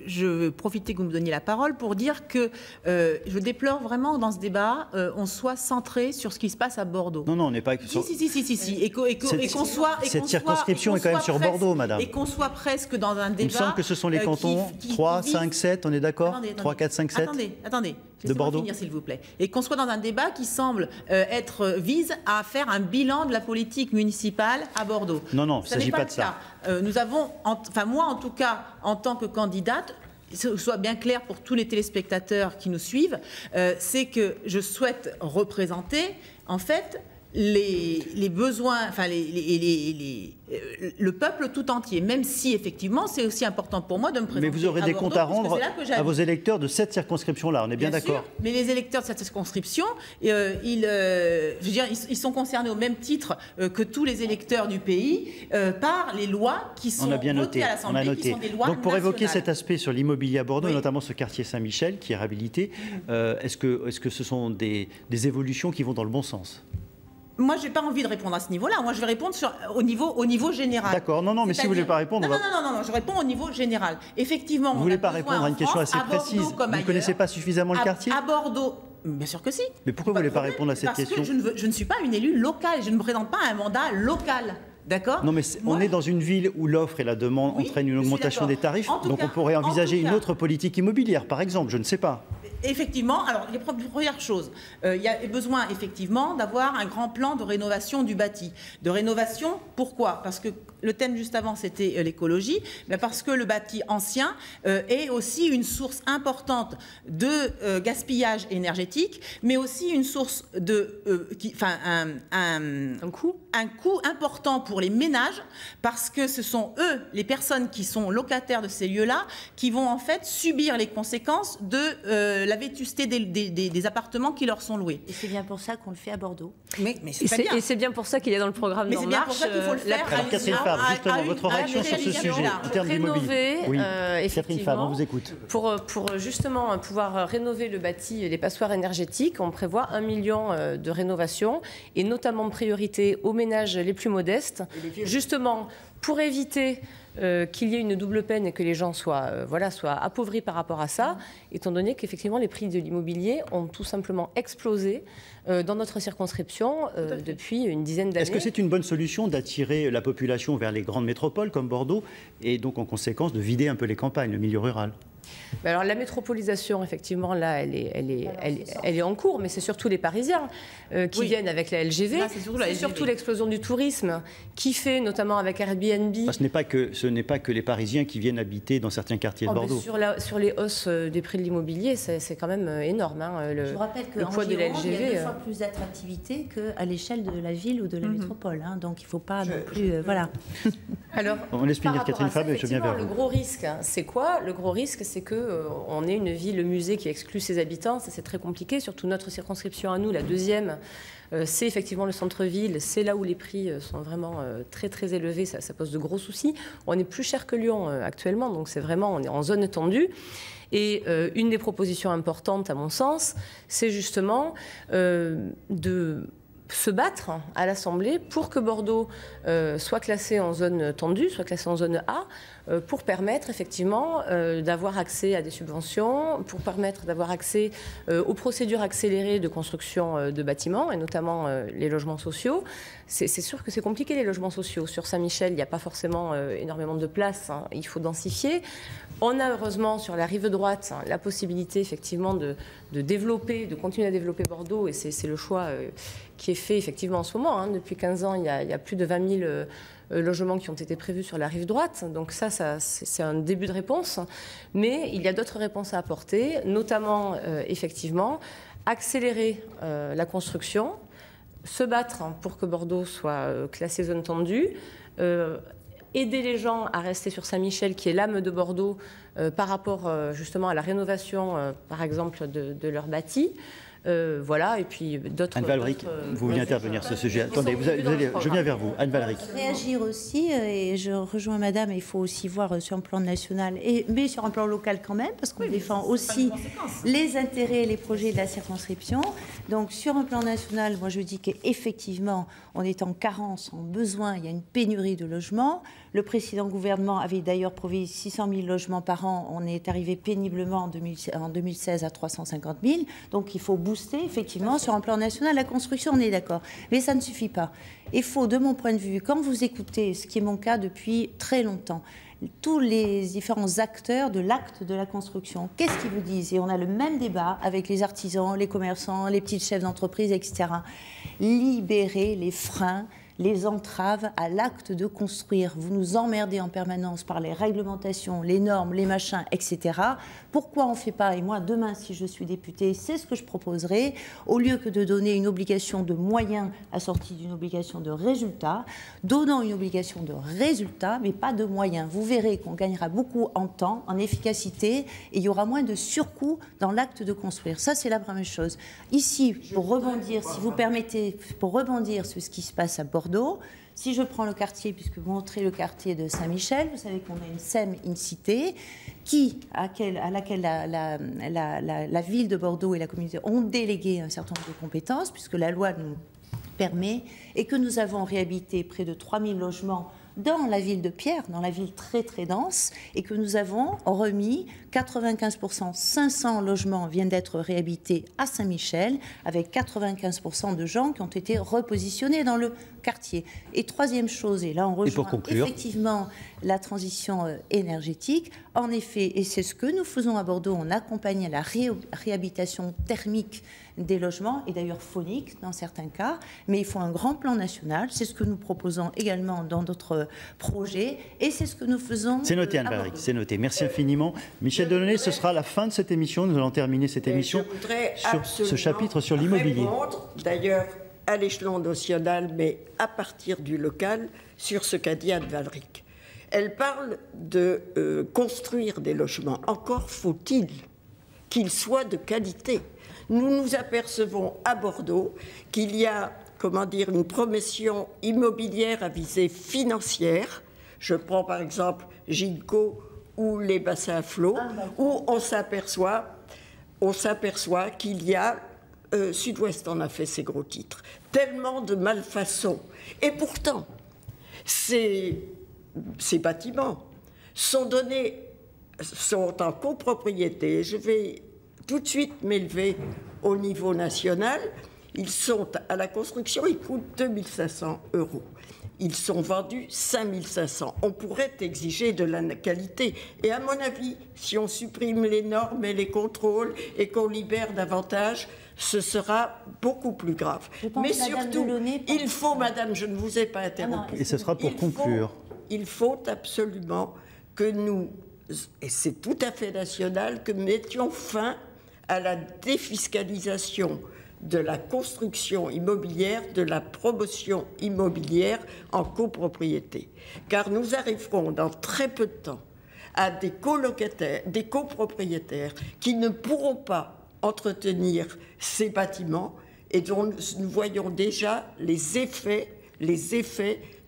je veux profiter que vous me donniez la parole pour dire que je déplore vraiment que dans ce débat, on soit centré sur ce qui se passe à Bordeaux. Non, on n'est pas... Si. Et qu'on soit... Cette circonscription est quand même sur Bordeaux, madame. Et qu'on soit presque dans un débat... Il me semble que ce sont les cantons 3, 5, 7, on est d'accord ? 3, 4, 5, 7 Attendez. De Bordeaux. Finir, s'il vous plaît. Et qu'on soit dans un débat qui semble vise à faire un bilan de la politique municipale à Bordeaux. Non, il ne s'agit pas de ça. Nous avons, moi en tout cas, en tant que candidate, que ce soit bien clair pour tous les téléspectateurs qui nous suivent, c'est que je souhaite représenter, en fait, les besoins, le peuple tout entier, même si effectivement c'est aussi important pour moi de me présenter. Mais vous aurez des comptes à rendre à vos électeurs de cette circonscription-là, on est bien d'accord. Mais les électeurs de cette circonscription, ils sont concernés au même titre que tous les électeurs du pays par les lois qui sont votées à l'Assemblée, qui sont des lois nationales. Donc pour évoquer cet aspect sur l'immobilier à Bordeaux, et notamment ce quartier Saint-Michel qui est réhabilité, est-ce que ce sont des évolutions qui vont dans le bon sens ? Moi, je n'ai pas envie de répondre à ce niveau-là. Moi, je vais répondre au niveau général. D'accord. Non, mais si vous ne voulez pas répondre... Non, je réponds au niveau général. Effectivement, vous ne voulez pas répondre à une question assez précise. Vous ne connaissez pas suffisamment le quartier ? À Bordeaux, bien sûr que si. Mais pourquoi vous ne voulez pas répondre à cette question ? Parce que je ne suis pas une élue locale. Je ne me présente pas à un mandat local. D'accord ? Non, mais on est dans une ville où l'offre et la demande entraînent une augmentation des tarifs. Donc on pourrait envisager une autre politique immobilière, par exemple. Je ne sais pas. effectivement, alors, les premières choses, il y a besoin, effectivement, d'avoir un grand plan de rénovation du bâti. De rénovation, pourquoi? Parce que le thème juste avant, c'était l'écologie, mais parce que le bâti ancien est aussi une source importante de gaspillage énergétique, mais aussi une source de... un coût important pour les ménages, parce que ce sont eux, les personnes qui sont locataires de ces lieux-là, qui vont en fait subir les conséquences de la vétusté des appartements qui leur sont loués. Et c'est bien pour ça qu'on le fait à Bordeaux. Mais c'est bien. Et c'est bien pour ça qu'il y a dans le programme d'En Marche. Mais c'est bien pour ça qu'il faut le faire. Alors, Catherine Fabre, justement, votre réaction sur ce sujet, en termes d'immobilier. Oui, Catherine Fabre, on vous écoute. Pour justement pouvoir rénover le bâti, les passoires énergétiques, on prévoit 1 million de rénovations, et notamment priorité aux ménages les plus modestes, justement pour éviter qu'il y ait une double peine et que les gens soient appauvris par rapport à ça, étant donné qu'effectivement les prix de l'immobilier ont tout simplement explosé dans notre circonscription depuis une dizaine d'années. Est-ce que c'est une bonne solution d'attirer la population vers les grandes métropoles comme Bordeaux et donc en conséquence de vider un peu les campagnes, le milieu rural? Alors la métropolisation, effectivement, là, elle est en cours, mais c'est surtout les Parisiens qui viennent avec la LGV. Là, c'est surtout l'explosion du tourisme qui fait, notamment avec Airbnb. Ce n'est pas que les Parisiens qui viennent habiter dans certains quartiers de Bordeaux. Sur les hausses des prix de l'immobilier, c'est quand même énorme. Je vous rappelle qu'en Gironde, il y a 2 fois plus d'attractivité qu'à l'échelle de la ville ou de la métropole. Donc il ne faut pas non plus... voilà. Alors, on laisse finir Catherine Fabre et je viens vers vous. Le gros risque, c'est quoi? Le gros risque, c'est qu'on est une ville-musée qui exclut ses habitants. Ça, c'est très compliqué, surtout notre circonscription à nous, la deuxième. C'est effectivement le centre-ville, c'est là où les prix sont vraiment très très élevés, ça pose de gros soucis. On est plus cher que Lyon actuellement, donc c'est vraiment, on est en zone tendue. Et une des propositions importantes, à mon sens, c'est justement de se battre à l'Assemblée pour que Bordeaux soit classé en zone tendue, soit classé en zone A, pour permettre effectivement d'avoir accès à des subventions, pour permettre d'avoir accès aux procédures accélérées de construction de bâtiments, et notamment les logements sociaux. C'est sûr que c'est compliqué, les logements sociaux. Sur Saint-Michel, il n'y a pas forcément énormément de place, il faut densifier. On a heureusement sur la rive droite la possibilité effectivement de développer, de continuer à développer Bordeaux, et c'est le choix qui est fait effectivement en ce moment. Depuis 15 ans, il y a plus de 20 000 logements qui ont été prévus sur la rive droite. Donc ça c'est un début de réponse. Mais il y a d'autres réponses à apporter, notamment effectivement accélérer la construction, se battre pour que Bordeaux soit classé zone tendue, aider les gens à rester sur Saint-Michel, qui est l'âme de Bordeaux, par rapport justement à la rénovation, par exemple, de leur bâti. Voilà, et puis d'autres... Anne Valric, vous voulez intervenir sur ce sujet. Attendez, je viens vers vous. Anne Valric. Réagir aussi, et je rejoins Madame, il faut aussi voir sur un plan national, mais sur un plan local quand même, parce qu'on défend aussi les intérêts et les projets de la circonscription. Donc sur un plan national, moi je dis qu'effectivement, on est en carence, en besoin, il y a une pénurie de logements. Le précédent gouvernement avait d'ailleurs promis 600 000 logements par an. On est arrivé péniblement en 2016 à 350 000. Donc il faut booster effectivement sur un plan national la construction, on est d'accord. Mais ça ne suffit pas. Il faut, de mon point de vue, quand vous écoutez, ce qui est mon cas depuis très longtemps, tous les différents acteurs de l'acte de la construction, qu'est-ce qu'ils vous disent? Et on a le même débat avec les artisans, les commerçants, les petits chefs d'entreprise, etc. Libérer les freins, les entraves à l'acte de construire. Vous nous emmerdez en permanence par les réglementations, les normes, les machins, etc. Pourquoi on ne fait pas? Et moi, demain, si je suis députée, c'est ce que je proposerai. Au lieu que de donner une obligation de moyens assortie d'une obligation de résultat, donnant une obligation de résultat, mais pas de moyens. Vous verrez qu'on gagnera beaucoup en temps, en efficacité, et il y aura moins de surcoût dans l'acte de construire. Ça, c'est la première chose. Ici, pour rebondir, si vous permettez, pour rebondir sur ce qui se passe à Bordeaux, si je prends le quartier, puisque vous montrez le quartier de Saint-Michel, vous savez qu'on a une SEM in-cité à laquelle la ville de Bordeaux et la communauté ont délégué un certain nombre de compétences, puisque la loi nous permet, et que nous avons réhabilité près de 3000 logements dans la ville de Pierre, dans la ville très très dense, et que nous avons remis 95%, 500 logements viennent d'être réhabilités à Saint-Michel, avec 95% de gens qui ont été repositionnés dans le quartier. Et troisième chose, et là on rejoint effectivement la transition énergétique, en effet, et c'est ce que nous faisons à Bordeaux, on accompagne la réhabilitation thermique des logements, et d'ailleurs phonique dans certains cas, mais il faut un grand plan national, c'est ce que nous proposons également dans d'autres projets, et c'est ce que nous faisons. C'est noté, Anne Ballaric, c'est noté. Merci infiniment. Michel Delaunay, ce sera la fin de cette émission, nous allons terminer cette émission sur ce chapitre sur l'immobilier. D'ailleurs, à l'échelon national, mais à partir du local, sur ce qu'a dit Anne Ballaric. Elle parle de construire des logements. Encore faut-il qu'ils soient de qualité. Nous nous apercevons à Bordeaux qu'il y a, une promotion immobilière à visée financière. Je prends par exemple Ginko ou les bassins à flot, où on s'aperçoit qu'il y a, Sud-Ouest en a fait ses gros titres, tellement de malfaçons. Et pourtant, ces bâtiments sont en copropriété. Je vais tout de suite m'élever au niveau national. Ils sont à la construction, ils coûtent 2 500 €. Ils sont vendus 5 500. On pourrait exiger de la qualité. Et à mon avis, si on supprime les normes et les contrôles et qu'on libère davantage, ce sera beaucoup plus grave. Mais surtout, il faut, madame, je ne vous ai pas interrompu. Et ce sera pour conclure. Il faut absolument que nous, et c'est tout à fait national, que nous mettions fin à la défiscalisation de la construction immobilière, de la promotion immobilière en copropriété. Car nous arriverons dans très peu de temps à des colocataires, des copropriétaires qui ne pourront pas entretenir ces bâtiments et dont nous voyons déjà les effets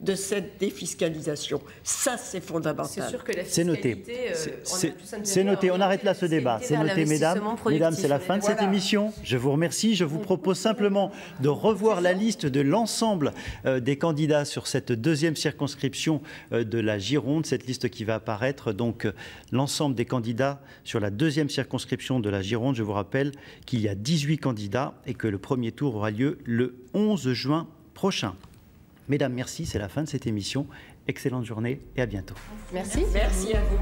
de cette défiscalisation. Ça, c'est fondamental. C'est sûr que la fiscalité... C'est noté. On arrête là ce débat. C'est noté, mesdames. Mesdames, c'est la fin de cette émission. Je vous remercie. Je vous propose simplement de revoir la liste de l'ensemble des candidats sur cette deuxième circonscription de la Gironde. Cette liste qui va apparaître. Donc, l'ensemble des candidats sur la deuxième circonscription de la Gironde. Je vous rappelle qu'il y a 18 candidats et que le premier tour aura lieu le 11 juin prochain. Mesdames, merci, c'est la fin de cette émission. Excellente journée et à bientôt. Merci. Merci à vous.